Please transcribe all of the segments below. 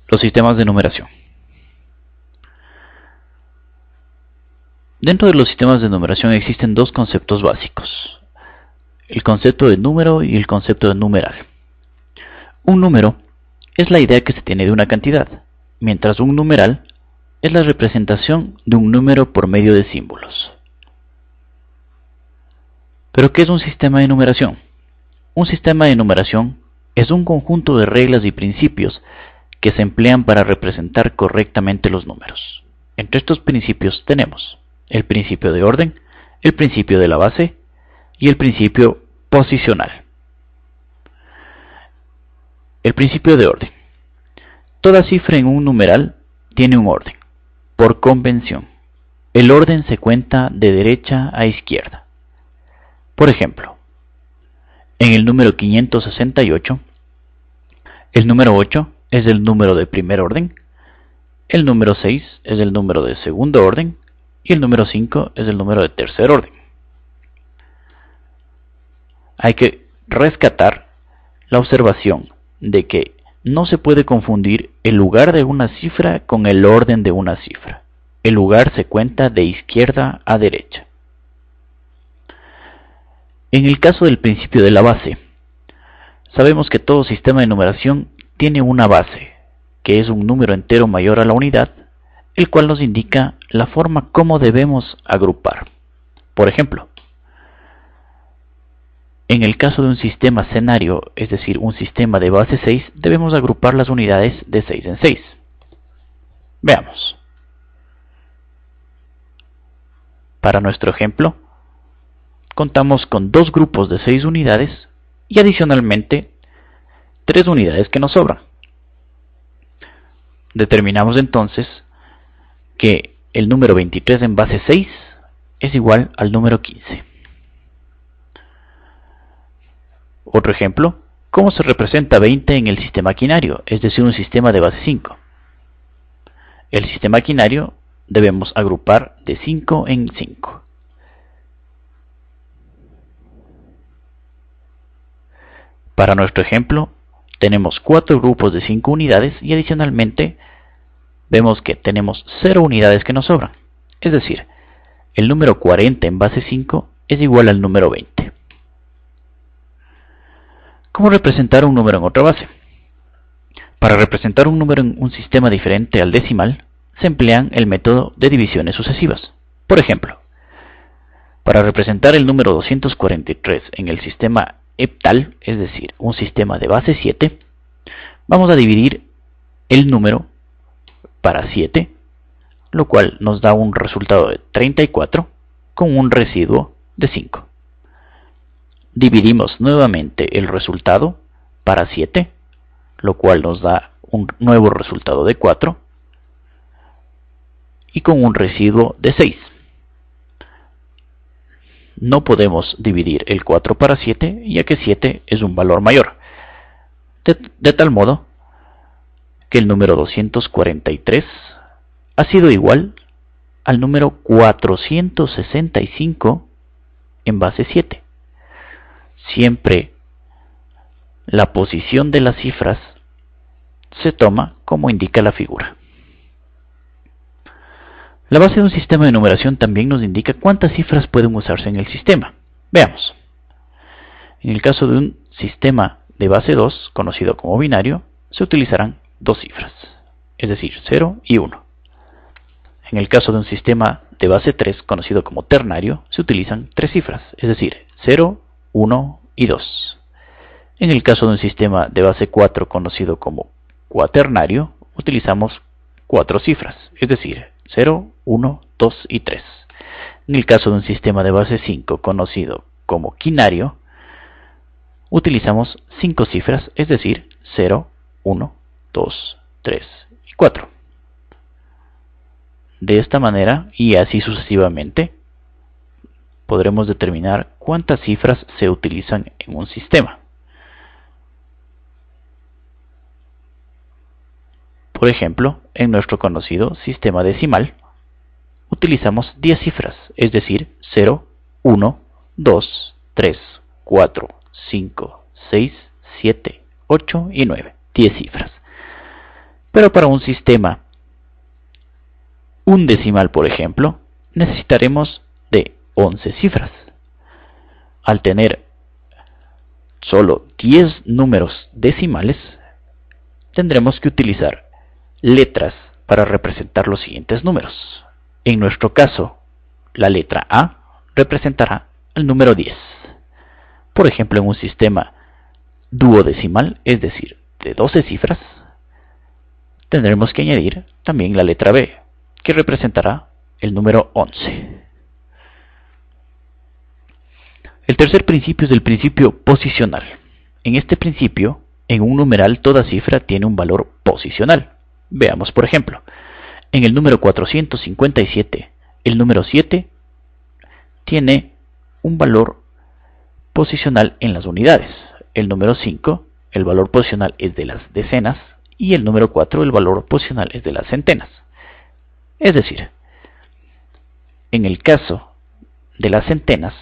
Los sistemas de numeración. Dentro de los sistemas de numeración existen dos conceptos básicos: el concepto de número y el concepto de numeral. Un número es la idea que se tiene de una cantidad, mientras un numeral es la representación de un número por medio de símbolos. ¿Pero qué es un sistema de numeración? Un sistema de numeración es un conjunto de reglas y principios que se emplean para representar correctamente los números. Entre estos principios tenemos el principio de orden, el principio de la base y el principio posicional. El principio de orden. Toda cifra en un numeral tiene un orden, por convención. El orden se cuenta de derecha a izquierda. Por ejemplo, en el número 568, el número 8 es el número de primer orden, el número 6 es el número de segundo orden y el número 5 es el número de tercer orden. Hay que rescatar la observación de que no se puede confundir el lugar de una cifra con el orden de una cifra. El lugar se cuenta de izquierda a derecha. En el caso del principio de la base, sabemos que todo sistema de numeración tiene una base, que es un número entero mayor a la unidad, el cual nos indica la forma como debemos agrupar. Por ejemplo, en el caso de un sistema cenario, es decir, un sistema de base 6, debemos agrupar las unidades de 6 en 6. Veamos. Para nuestro ejemplo, contamos con dos grupos de 6 unidades y adicionalmente 3 unidades que nos sobran. Determinamos entonces que el número 23 en base 6 es igual al número 15. Otro ejemplo: ¿cómo se representa 20 en el sistema quinario, es decir, un sistema de base 5? El sistema quinario debemos agrupar de 5 en 5. Para nuestro ejemplo, tenemos 4 grupos de 5 unidades y adicionalmente vemos que tenemos 0 unidades que nos sobran. Es decir, el número 40 en base 5 es igual al número 20. ¿Cómo representar un número en otra base? Para representar un número en un sistema diferente al decimal, se emplean el método de divisiones sucesivas. Por ejemplo, para representar el número 243 en el sistema heptal, es decir, un sistema de base 7, vamos a dividir el número para 7, lo cual nos da un resultado de 34 con un residuo de 5. Dividimos nuevamente el resultado para 7, lo cual nos da un nuevo resultado de 4 y con un residuo de 6. No podemos dividir el 4 para 7, ya que 7 es un valor mayor. De tal modo que el número 243 ha sido igual al número 465 en base 7. Siempre la posición de las cifras se toma como indica la figura. La base de un sistema de numeración también nos indica cuántas cifras pueden usarse en el sistema. Veamos. En el caso de un sistema de base 2, conocido como binario, se utilizarán 2 cifras, es decir, 0 y 1. En el caso de un sistema de base 3, conocido como ternario, se utilizan 3 cifras, es decir, 0, 1 y 2. En el caso de un sistema de base 4, conocido como cuaternario, utilizamos 4 cifras, es decir, 0, 1, 2 y 3. En el caso de un sistema de base 5, conocido como quinario, utilizamos 5 cifras, es decir, 0, 1, 2, 3 y 4. De esta manera, y así sucesivamente, podremos determinar cuántas cifras se utilizan en un sistema. Por ejemplo, en nuestro conocido sistema decimal, utilizamos 10 cifras, es decir, 0, 1, 2, 3, 4, 5, 6, 7, 8 y 9. 10 cifras. Pero para un sistema un decimal, por ejemplo, necesitaremos de 11 cifras. Al tener solo 10 números decimales, tendremos que utilizar letras para representar los siguientes números. En nuestro caso, la letra A representará el número 10. Por ejemplo, en un sistema duodecimal, es decir, de 12 cifras, tendremos que añadir también la letra B, que representará el número 11. El tercer principio es el principio posicional. En este principio, en un numeral toda cifra tiene un valor posicional. Veamos, por ejemplo, en el número 457, el número 7 tiene un valor posicional en las unidades. El número 5, el valor posicional es de las decenas, y el número 4, el valor posicional es de las centenas. Es decir, en el caso de las centenas,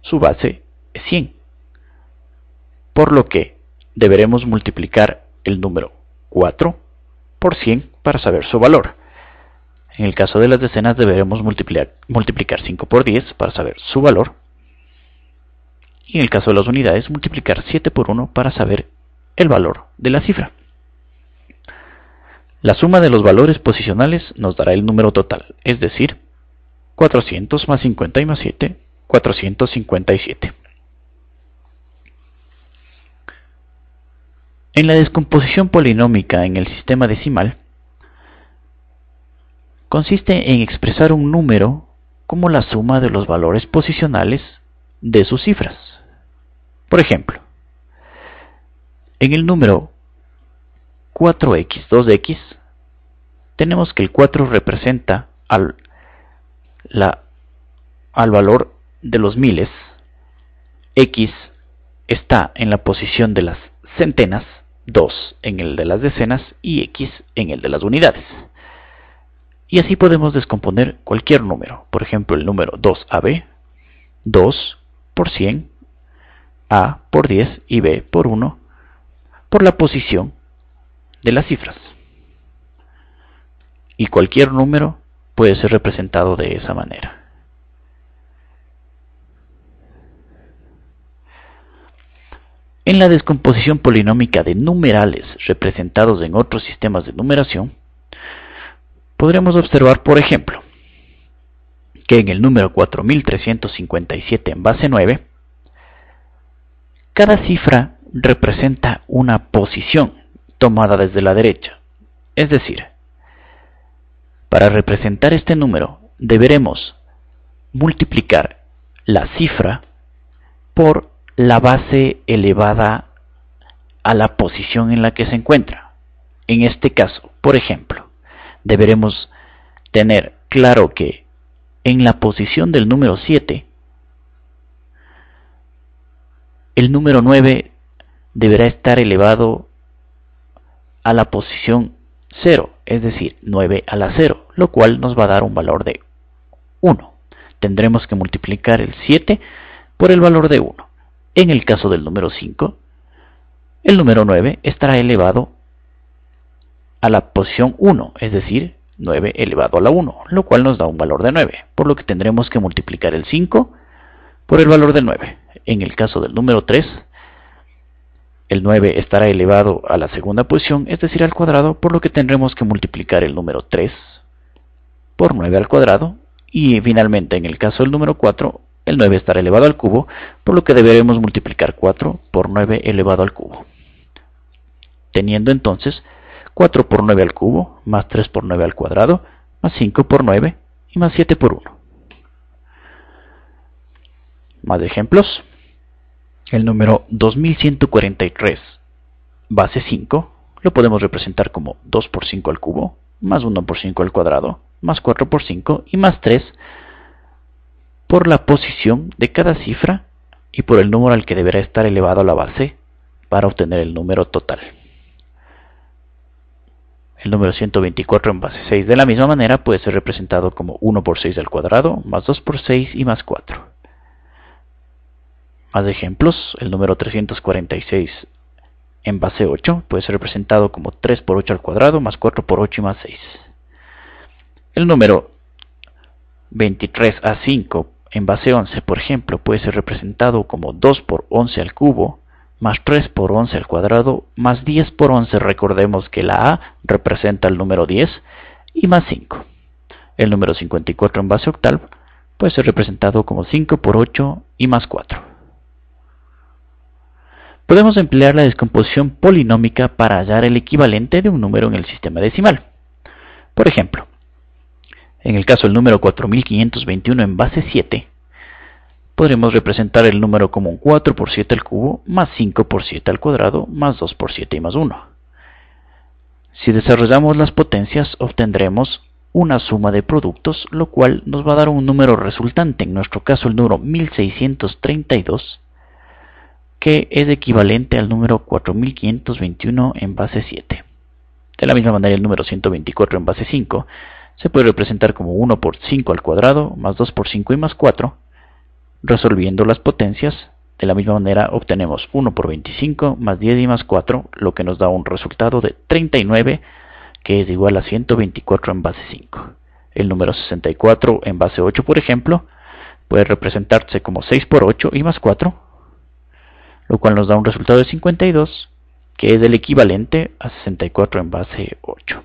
su base es 100, por lo que deberemos multiplicar el número 4 por 100 para saber su valor. En el caso de las decenas deberemos multiplicar 5 por 10 para saber su valor. Y en el caso de las unidades, multiplicar 7 por 1 para saber el valor de la cifra. La suma de los valores posicionales nos dará el número total, es decir, 400 más 50 y más 7, 457. En la descomposición polinómica en el sistema decimal, consiste en expresar un número como la suma de los valores posicionales de sus cifras. Por ejemplo, en el número 4x, 2x, tenemos que el 4 representa al valor de los miles, x está en la posición de las centenas, 2 en el de las decenas y x en el de las unidades. Y así podemos descomponer cualquier número. Por ejemplo, el número 2AB, 2 por 100, A por 10 y B por 1, por la posición de las cifras. Y cualquier número puede ser representado de esa manera. En la descomposición polinómica de numerales representados en otros sistemas de numeración, podremos observar, por ejemplo, que en el número 4357 en base 9, cada cifra representa una posición tomada desde la derecha. Es decir, para representar este número deberemos multiplicar la cifra por la base elevada a la posición en la que se encuentra. En este caso, por ejemplo, deberemos tener claro que en la posición del número 7, el número 9 deberá estar elevado a la posición 0, es decir, 9 a la 0, lo cual nos va a dar un valor de 1. Tendremos que multiplicar el 7 por el valor de 1. En el caso del número 5, el número 9 estará elevado a la posición 1, es decir, 9 elevado a la 1, lo cual nos da un valor de 9, por lo que tendremos que multiplicar el 5 por el valor de 9. En el caso del número 3, el 9 estará elevado a la segunda posición, es decir, al cuadrado, por lo que tendremos que multiplicar el número 3 por 9 al cuadrado, y finalmente en el caso del número 4, el 9 estará elevado al cubo, por lo que deberemos multiplicar 4 por 9 elevado al cubo. Teniendo entonces 4 por 9 al cubo, más 3 por 9 al cuadrado, más 5 por 9 y más 7 por 1. Más ejemplos. El número 2143, base 5, lo podemos representar como 2 por 5 al cubo, más 1 por 5 al cuadrado, más 4 por 5 y más 3 por la posición de cada cifra y por el número al que deberá estar elevado a la base para obtener el número total. El número 124 en base 6 de la misma manera puede ser representado como 1 por 6 al cuadrado, más 2 por 6 y más 4. Más ejemplos, el número 346 en base 8 puede ser representado como 3 por 8 al cuadrado más 4 por 8 y más 6. El número 23A5 en base 11, por ejemplo, puede ser representado como 2 por 11 al cubo más 3 por 11 al cuadrado más 10 por 11, recordemos que la A representa el número 10, y más 5. El número 54 en base octal puede ser representado como 5 por 8 y más 4. Podemos emplear la descomposición polinómica para hallar el equivalente de un número en el sistema decimal. Por ejemplo, en el caso del número 4521 en base 7, podremos representar el número como un 4 por 7 al cubo más 5 por 7 al cuadrado más 2 por 7 y más 1. Si desarrollamos las potencias, obtendremos una suma de productos, lo cual nos va a dar un número resultante, en nuestro caso el número 1632, que es equivalente al número 4521 en base 7. De la misma manera, el número 124 en base 5 se puede representar como 1 por 5 al cuadrado más 2 por 5 y más 4. Resolviendo las potencias, de la misma manera obtenemos 1 por 25 más 10 y más 4, lo que nos da un resultado de 39, que es igual a 124 en base 5. El número 64 en base 8, por ejemplo, puede representarse como 6 por 8 y más 4, lo cual nos da un resultado de 52, que es el equivalente a 64 en base 8.